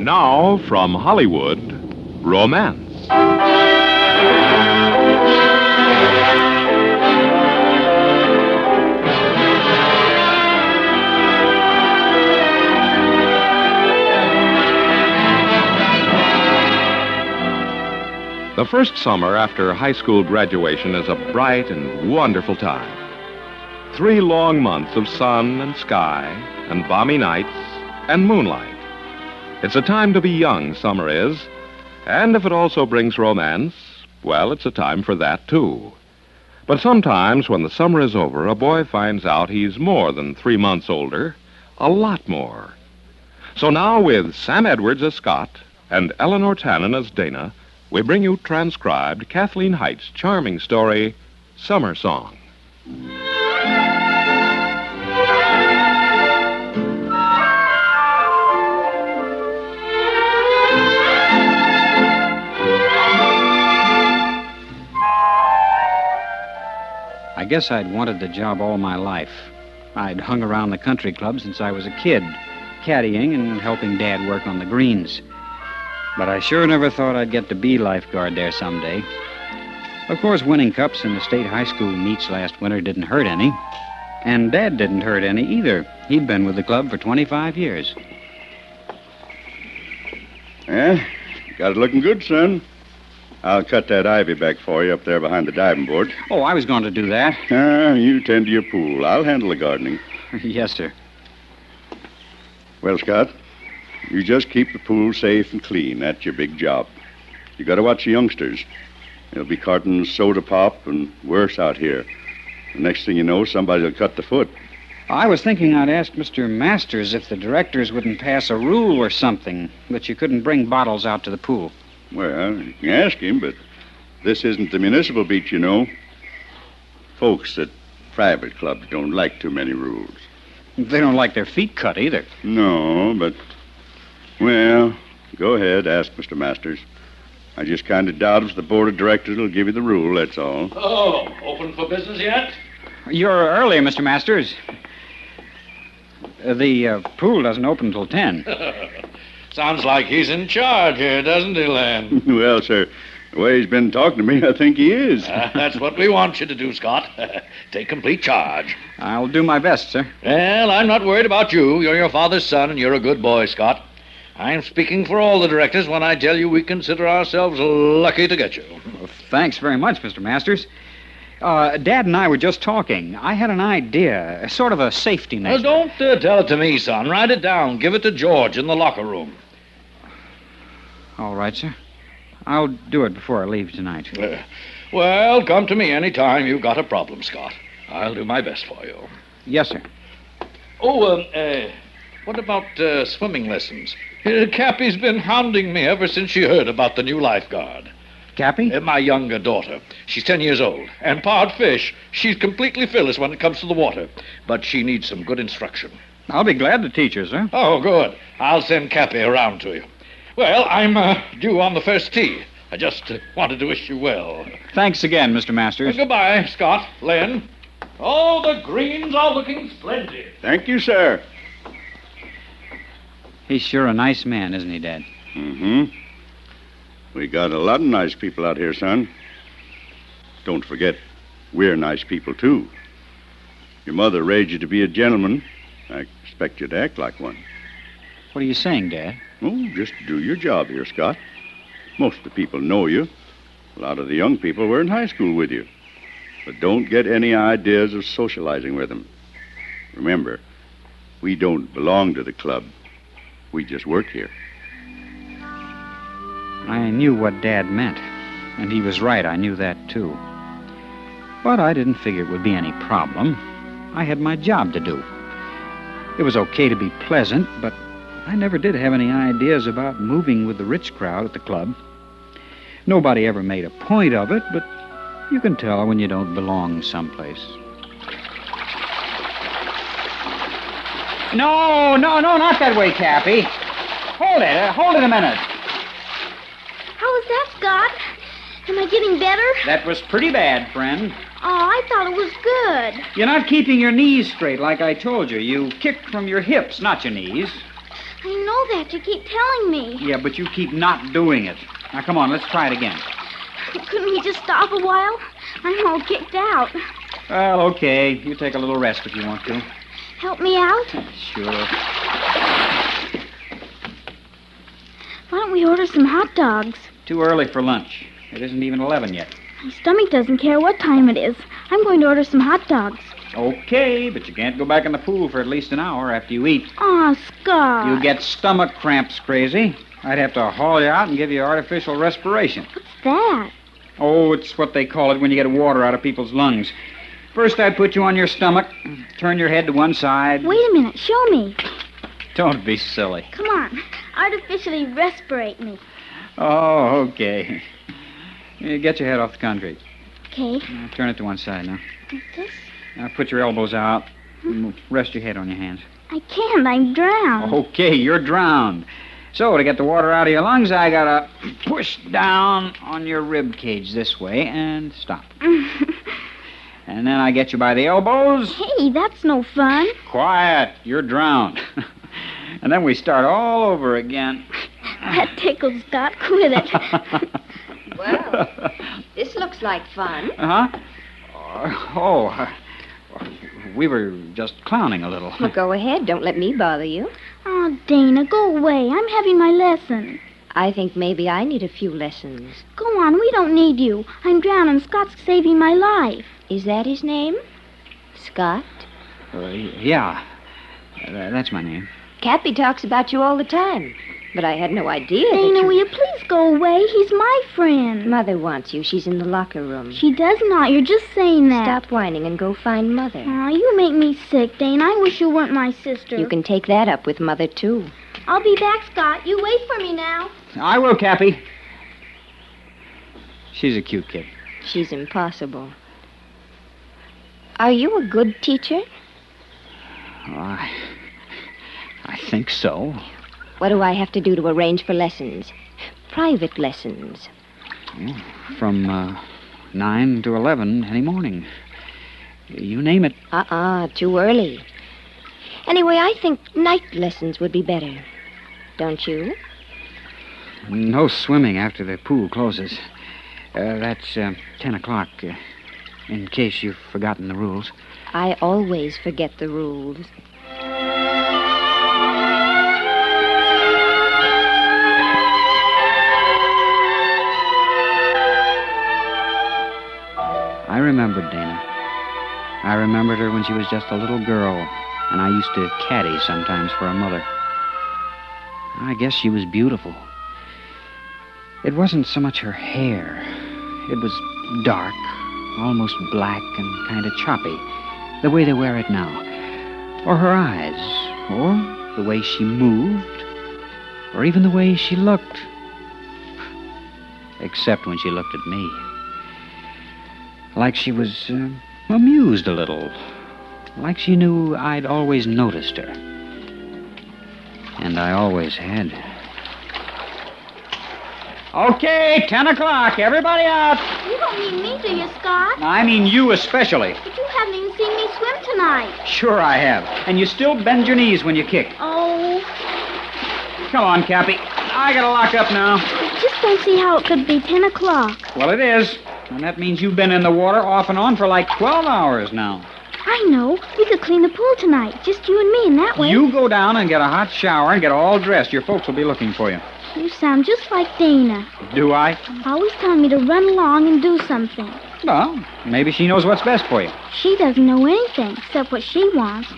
Now, from Hollywood, romance. The first summer after high school graduation is a bright and wonderful time. 3 long months of sun and sky and balmy nights and moonlight. It's a time to be young, summer is. And if it also brings romance, well, it's a time for that, too. But sometimes when the summer is over, a boy finds out he's more than 3 months older, a lot more. So now with Sam Edwards as Scott and Eleanor Tannen as Dana, we bring you transcribed Kathleen Height's charming story, Summer Song. I guess I'd wanted the job all my life. I'd hung around the country club since I was a kid, caddying and helping Dad work on the greens. But I sure never thought I'd get to be lifeguard there someday. Of course, winning cups in the state high school meets last winter didn't hurt any. And Dad didn't hurt any either. He'd been with the club for 25 years. Yeah, got it looking good, son. I'll cut that ivy back for you up there behind the diving board. Oh, I was going to do that. You tend to your pool. I'll handle the gardening. Yes, sir. Well, Scott, you just keep the pool safe and clean. That's your big job. You got to watch the youngsters. They'll be carting soda pop and worse out here. The next thing you know, somebody will cut the foot. I was thinking I'd ask Mr. Masters if the directors wouldn't pass a rule or something that you couldn't bring bottles out to the pool. Well, you can ask him, but this isn't the municipal beach, you know. Folks at private clubs don't like too many rules. They don't like their feet cut either. No, but... Well, go ahead, ask Mr. Masters. I just kind of doubt if the board of directors will give you the rule, that's all. Oh, open for business yet? You're early, Mr. Masters. The pool doesn't open until 10. Sounds like he's in charge here, doesn't he, Len? Well, sir, the way he's been talking to me, I think he is. That's what we want you to do, Scott. Take complete charge. I'll do my best, sir. Well, I'm not worried about you. You're your father's son, and you're a good boy, Scott. I'm speaking for all the directors when I tell you we consider ourselves lucky to get you. Well, thanks very much, Mr. Masters. Dad and I were just talking. I had an idea, sort of a safety measure. Well, don't tell it to me, son. Write it down. Give it to George in the locker room. All right, sir. I'll do it before I leave tonight. Well, come to me any time you've got a problem, Scott. I'll do my best for you. Yes, sir. Oh, what about swimming lessons? Cappy's been hounding me ever since she heard about the new lifeguard. Cappy? My younger daughter. She's 10 years old. And Pod Fish. She's completely fearless when it comes to the water. But she needs some good instruction. I'll be glad to teach her, sir. Oh, good. I'll send Cappy around to you. Well, I'm due on the first tee. I just wanted to wish you well. Thanks again, Mr. Masters. Goodbye, Scott, Len. Oh, the greens are looking splendid. Thank you, sir. He's sure a nice man, isn't he, Dad? Mm-hmm. We got a lot of nice people out here, son. Don't forget, we're nice people, too. Your mother raised you to be a gentleman. I expect you to act like one. What are you saying, Dad? Oh, just do your job here, Scott. Most of the people know you. A lot of the young people were in high school with you. But don't get any ideas of socializing with them. Remember, we don't belong to the club. We just work here. I knew what Dad meant, and he was right. I knew that, too. But I didn't figure it would be any problem. I had my job to do. It was okay to be pleasant, but I never did have any ideas about moving with the rich crowd at the club. Nobody ever made a point of it, but you can tell when you don't belong someplace. No, not that way, Cappy. Hold it a minute. How was that, Scott? Am I getting better? That was pretty bad, friend. Oh, I thought it was good. You're not keeping your knees straight like I told you. You kicked from your hips, not your knees. I know that. You keep telling me. Yeah, but you keep not doing it. Now, come on, let's try it again. Couldn't we just stop a while? I'm all kicked out. Well, okay. You take a little rest if you want to. Help me out? Sure. Why don't we order some hot dogs? Too early for lunch. It isn't even 11 yet. My stomach doesn't care what time it is. I'm going to order some hot dogs. Okay, but you can't go back in the pool for at least an hour after you eat. Aw, Scott. You get stomach cramps, Crazy. I'd have to haul you out and give you artificial respiration. What's that? Oh, it's what they call it when you get water out of people's lungs. First, I'd put you on your stomach, turn your head to one side. Wait a minute. Show me. Don't be silly. Come on. Artificially respirate me. Oh, okay. You get your head off the concrete. Okay. Now, turn it to one side now. Like this? Now, put your elbows out. Rest your head on your hands. I can't. I'm drowned. Okay, you're drowned. So, to get the water out of your lungs, I gotta push down on your rib cage this way and stop. And then I get you by the elbows. Hey, that's no fun. Quiet, you're drowned. And then we start all over again. That tickles, Scott. Quit it. Well, this looks like fun. We were just clowning a little. Well, go ahead. Don't let me bother you. Oh, Dana, go away. I'm having my lesson. I think maybe I need a few lessons. Go on. We don't need you. I'm drowned and Scott's saving my life. Is that his name? Scott? Yeah. That's my name. Cappy talks about you all the time. But I had no idea that Dana, you... will you please go away? He's my friend. Mother wants you. She's in the locker room. She does not. You're just saying that. Stop whining and go find Mother. Aw, you make me sick, Dana. I wish you weren't my sister. You can take that up with Mother, too. I'll be back, Scott. You wait for me now. I will, Cappy. She's a cute kid. She's impossible. Are you a good teacher? Oh, I think so. What do I have to do to arrange for lessons? Private lessons. From 9 to 11 any morning. You name it. Too early. Anyway, I think night lessons would be better. Don't you? No swimming after the pool closes. That's 10 o'clock, in case you've forgotten the rules. I always forget the rules. I remembered Dana. I remembered her when she was just a little girl, and I used to caddy sometimes for her mother. I guess she was beautiful. It wasn't so much her hair. It was dark, almost black and kind of choppy, the way they wear it now. Or her eyes, or the way she moved, or even the way she looked. Except when she looked at me. Like she was amused a little. Like she knew I'd always noticed her. And I always had. Okay, 10 o'clock. Everybody out. You don't mean me, do you, Scott? I mean you especially. But you haven't even seen me swim tonight. Sure I have. And you still bend your knees when you kick. Oh. Come on, Cappy. I gotta lock up now. I just don't see how it could be 10 o'clock. Well, it is. And that means you've been in the water off and on for like 12 hours now. I know. We could clean the pool tonight. Just you and me, and that way... You go down and get a hot shower and get all dressed. Your folks will be looking for you. You sound just like Dana. Do I? Always telling me to run along and do something. Well, maybe she knows what's best for you. She doesn't know anything except what she wants.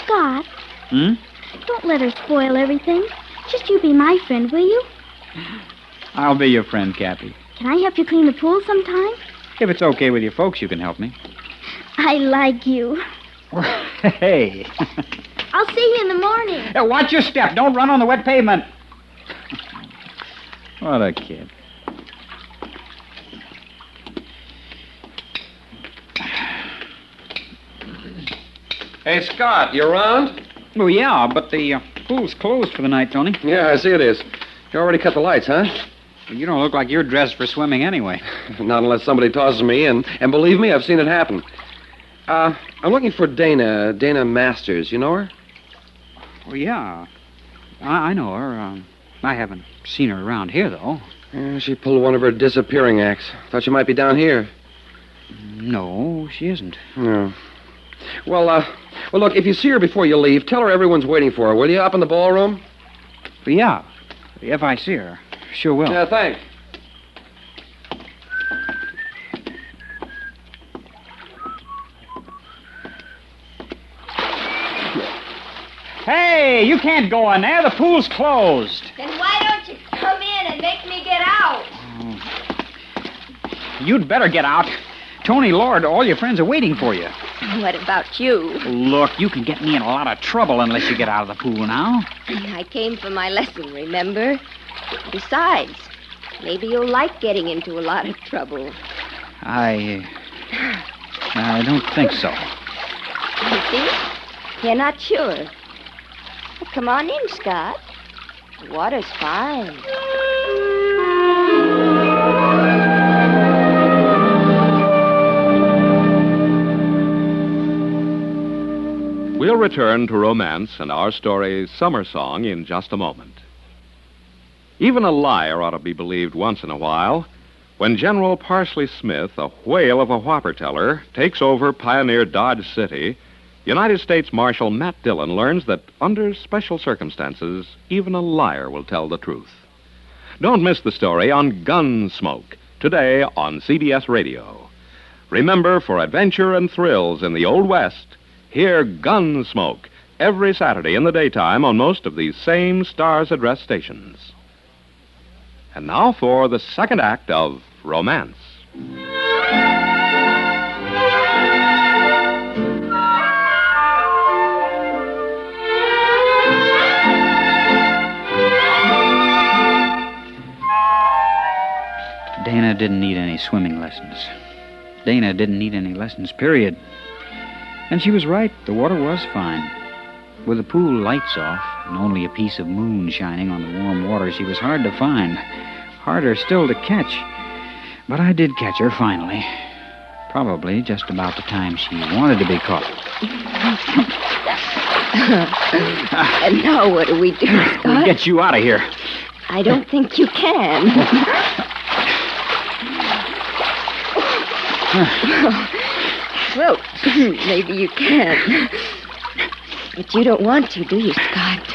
Scott. Don't let her spoil everything. Just you be my friend, will you? I'll be your friend, Cappy. Can I help you clean the pool sometime? If it's okay with your folks, you can help me. I like you. Hey. I'll see you in the morning. Hey, watch your step. Don't run on the wet pavement. What a kid. Hey, Scott, you around? Well, yeah, but the pool's closed for the night, Tony. Yeah, I see it is. You already cut the lights, huh? You don't look like you're dressed for swimming anyway. Not unless somebody tosses me in. And believe me, I've seen it happen. I'm looking for Dana Masters. You know her? Well, yeah. I know her. I haven't seen her around here, though. She pulled one of her disappearing acts. Thought she might be down here. No, she isn't. No. Well, look, if you see her before you leave, tell her everyone's waiting for her, will you, up in the ballroom? Yeah, if I see her. Sure will. Yeah, thanks. Hey, you can't go in there. The pool's closed. Then why don't you come in and make me get out? You'd better get out. Tony, Lord, all your friends are waiting for you. What about you? Look, you can get me in a lot of trouble unless you get out of the pool now. I came for my lesson, remember? Besides, maybe you'll like getting into a lot of trouble. I don't think so. You see? You're not sure. Well, come on in, Scott. The water's fine. We'll return to romance and our story, Summer Song, in just a moment. Even a liar ought to be believed once in a while. When General Parsley Smith, a whale of a whopper teller, takes over pioneer Dodge City, United States Marshal Matt Dillon learns that under special circumstances, even a liar will tell the truth. Don't miss the story on Gunsmoke, today on CBS Radio. Remember, for adventure and thrills in the Old West, hear Gunsmoke every Saturday in the daytime on most of these same Stars Address stations. And now for the second act of Romance. Dana didn't need any swimming lessons. Dana didn't need any lessons, period. And she was right. The water was fine. With the pool lights off and only a piece of moon shining on the warm water, she was hard to find. Harder still to catch. But I did catch her finally. Probably just about the time she wanted to be caught. And now what do we do, Scott? We'll get you out of here. I don't think you can. Well, maybe you can. But you don't want to, do you, Scott?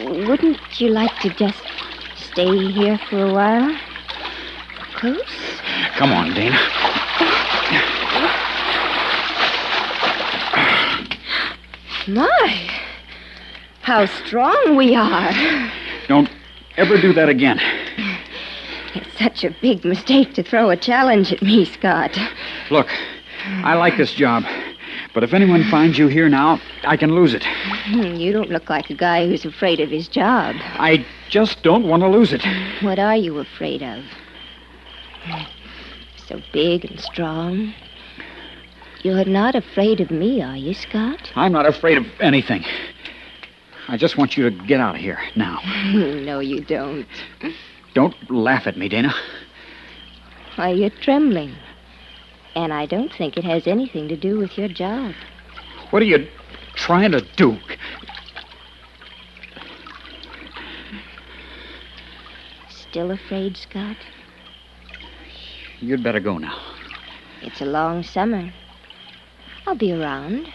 Wouldn't you like to just stay here for a while? Close? Come on, Dana. My, how strong we are. Don't ever do that again. It's such a big mistake to throw a challenge at me, Scott. Look, I like this job. But if anyone finds you here now, I can lose it. You don't look like a guy who's afraid of his job. I just don't want to lose it. What are you afraid of? So big and strong. You're not afraid of me, are you, Scott? I'm not afraid of anything. I just want you to get out of here now. No, you don't. Don't laugh at me, Dana. Why, you're trembling. And I don't think it has anything to do with your job. What are you trying to do? Still afraid, Scott? You'd better go now. It's a long summer. I'll be around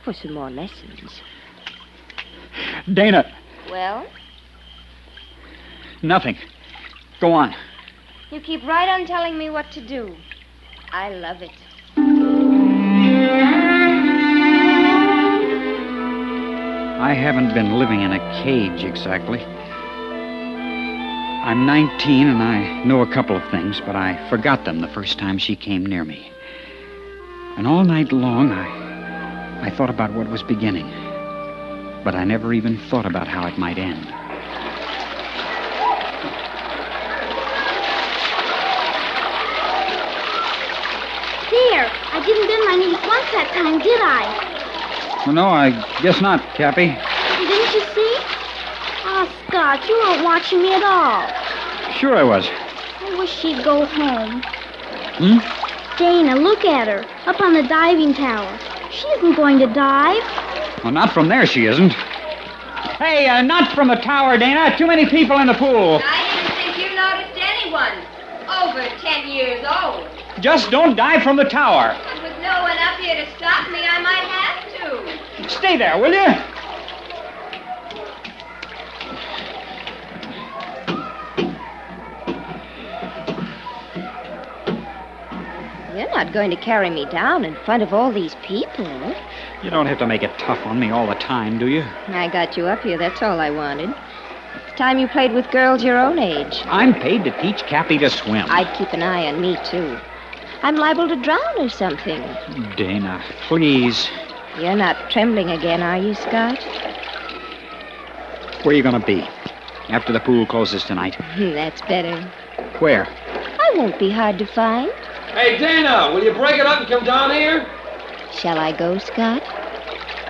for some more lessons. Dana. Well? Nothing. Go on. You keep right on telling me what to do. I love it. I haven't been living in a cage exactly. I'm 19 and I know a couple of things, but I forgot them the first time she came near me. And all night long, I thought about what was beginning. But I never even thought about how it might end. There, I didn't bend my knees once that time, did I? Well, no, I guess not, Cappy. Didn't you see? Oh, Scott, you weren't watching me at all. Sure I was. I wish she'd go home. Dana, look at her, up on the diving tower. She isn't going to dive. Well, not from there, she isn't. Hey, not from the tower, Dana. Too many people in the pool. I didn't think you noticed anyone over 10 years old. Just don't dive from the tower. And with no one up here to stop me, I might have to. Stay there, will you? You're not going to carry me down in front of all these people. You don't have to make it tough on me all the time, do you? I got you up here, that's all I wanted. It's time you played with girls your own age. I'm paid to teach Kathy to swim. I'd keep an eye on me, too. I'm liable to drown or something. Dana, please. You're not trembling again, are you, Scott? Where are you going to be? After the pool closes tonight. That's better. Where? I won't be hard to find. Hey, Dana, will you break it up and come down here? Shall I go, Scott?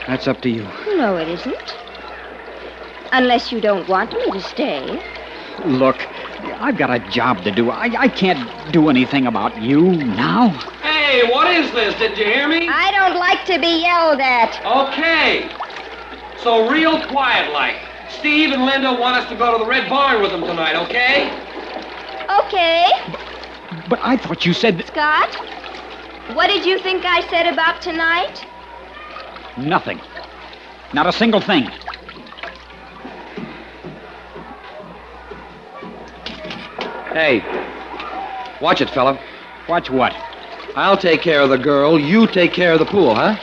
That's up to you. No, it isn't. Unless you don't want me to stay. Look, I've got a job to do. I can't do anything about you now. Hey, what is this? Did you hear me? I don't like to be yelled at. Okay. So real quiet like. Steve and Linda want us to go to the Red Barn with them tonight, okay? Okay. But I thought you said that... Scott, what did you think I said about tonight? Nothing. Not a single thing. Hey, watch it, fella. Watch what? I'll take care of the girl. You take care of the pool, huh?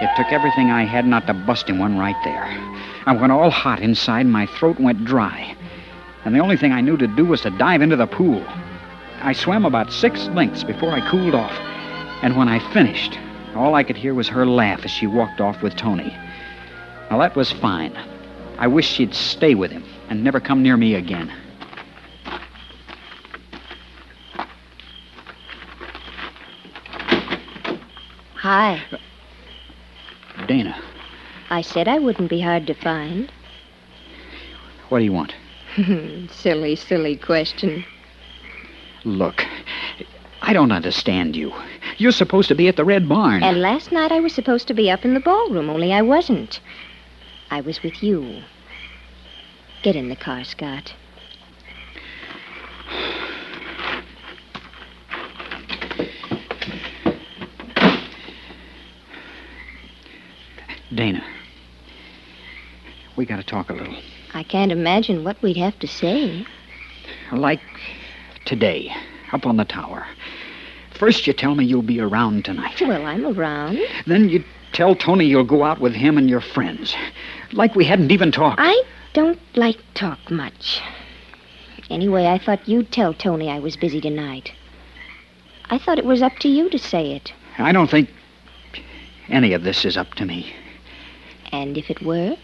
It took everything I had not to bust him one right there. I went all hot inside, my throat went dry. And the only thing I knew to do was to dive into the pool. I swam about 6 lengths before I cooled off. And when I finished, all I could hear was her laugh as she walked off with Tony. Well, that was fine. I wished she'd stay with him and never come near me again. Hi. Dana. I said I wouldn't be hard to find. What do you want? Silly, silly question. Look, I don't understand you. You're supposed to be at the Red Barn. And last night I was supposed to be up in the ballroom, only I wasn't. I was with you. Get in the car, Scott. Dana, we got to talk a little. I can't imagine what we'd have to say. Like today, up on the tower. First you tell me you'll be around tonight. Well, I'm around. Then you tell Tony you'll go out with him and your friends. Like we hadn't even talked. I don't like talk much. Anyway, I thought you'd tell Tony I was busy tonight. I thought it was up to you to say it. I don't think any of this is up to me. And if it were?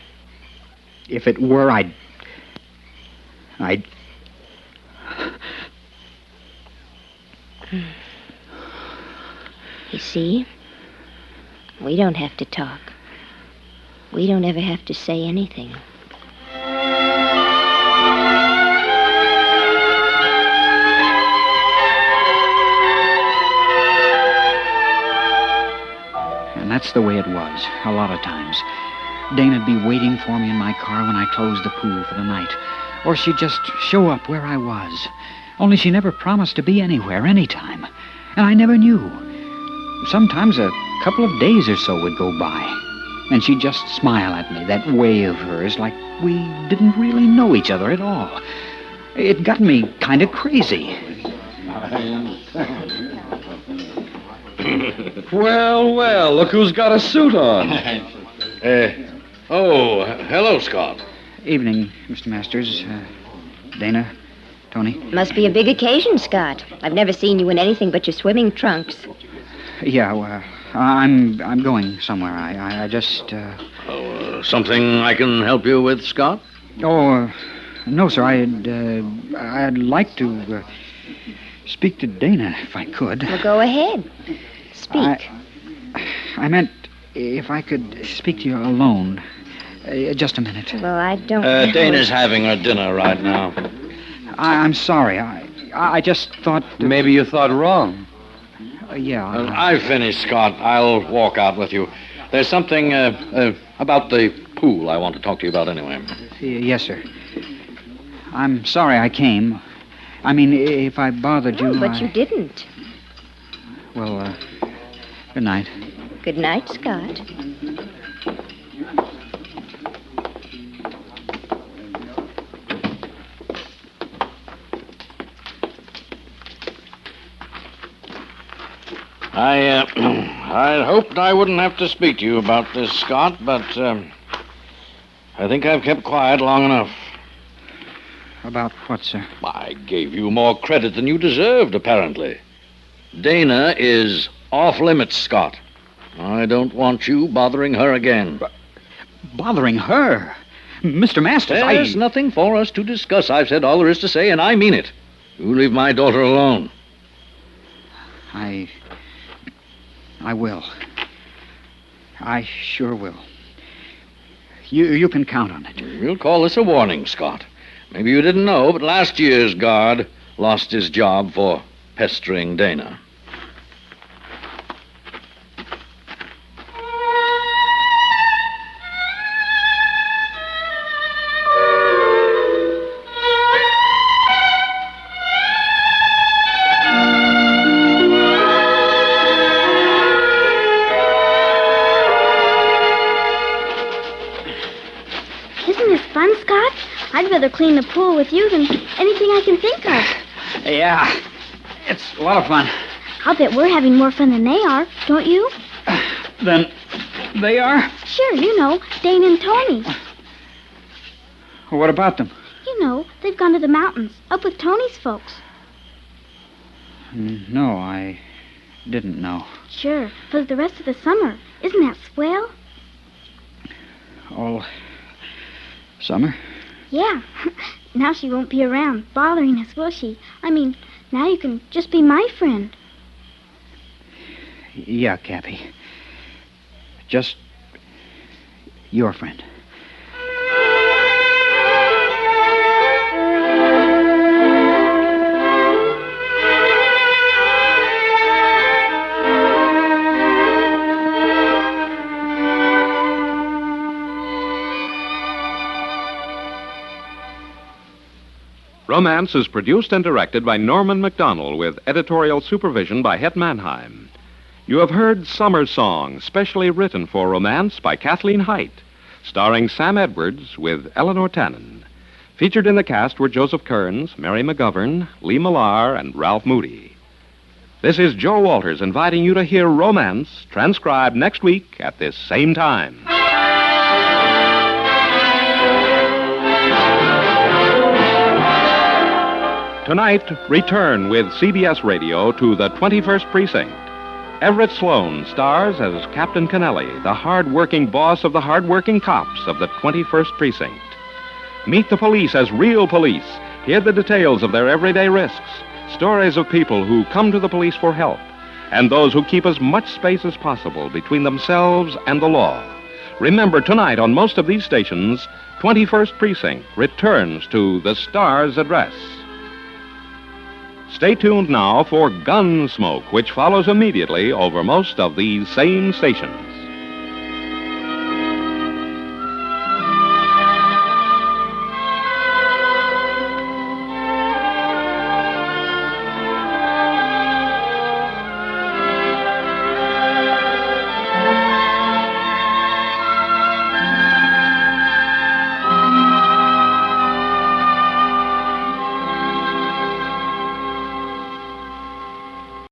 If it were, I'd... You see, we don't have to talk. We don't ever have to say anything. And that's the way it was, a lot of times. Dana'd be waiting for me in my car when I closed the pool for the night. Or she'd just show up where I was. Only she never promised to be anywhere, anytime. And I never knew. Sometimes a couple of days or so would go by. And she'd just smile at me, that way of hers, like we didn't really know each other at all. It got me kind of crazy. Well, look who's got a suit on. Hello, Scott. Evening, Mr. Masters. Dana, Tony. Must be a big occasion, Scott. I've never seen you in anything but your swimming trunks. Yeah, well, I'm going somewhere. I just... Something I can help you with, Scott? No, sir. I'd like to speak to Dana, if I could. Well, go ahead. Speak. I meant if I could speak to you alone. Just a minute. Well, I don't know. Dana's having her dinner right now. I'm sorry. I just thought... Maybe you thought wrong. Yeah. I've finished, Scott. I'll walk out with you. There's something about the pool I want to talk to you about anyway. Yes, sir. I'm sorry I came. I mean, if I bothered you... But you didn't. Well, good night. Good night, Scott. I hoped I wouldn't have to speak to you about this, Scott, but I think I've kept quiet long enough. About what, sir? I gave you more credit than you deserved, apparently. Dana is off limits, Scott. I don't want you bothering her again. Bothering her? Mr. Masters, There's nothing for us to discuss. I've said all there is to say, and I mean it. You leave my daughter alone. I will. I sure will. You can count on it. We'll call this a warning, Scott. Maybe you didn't know, but last year's guard lost his job for pestering Dana. I'd rather clean the pool with you than anything I can think of. Yeah, it's a lot of fun. I'll bet we're having more fun than they are, don't you? Then they are? Sure, you know, Dane and Tony. What about them? You know, they've gone to the mountains, up with Tony's folks. No, I didn't know. Sure, for the rest of the summer. Isn't that swell? All summer? Yeah. Now she won't be around bothering us, will she? I mean, now you can just be my friend. Yeah, Cappy. Just your friend. Romance is produced and directed by Norman MacDonald with editorial supervision by Het Mannheim. You have heard Summer Song, specially written for romance by Kathleen Height, starring Sam Edwards with Eleanor Tannen. Featured in the cast were Joseph Kearns, Mary McGovern, Lee Millar, and Ralph Moody. This is Joe Walters inviting you to hear Romance, transcribed next week at this same time. Tonight, return with CBS Radio to the 21st Precinct. Everett Sloan stars as Captain Kennelly, the hard-working boss of the hard-working cops of the 21st Precinct. Meet the police as real police. Hear the details of their everyday risks. Stories of people who come to the police for help, and those who keep as much space as possible between themselves and the law. Remember, tonight on most of these stations, 21st Precinct returns to the Star's address. Stay tuned now for Gunsmoke, which follows immediately over most of these same stations.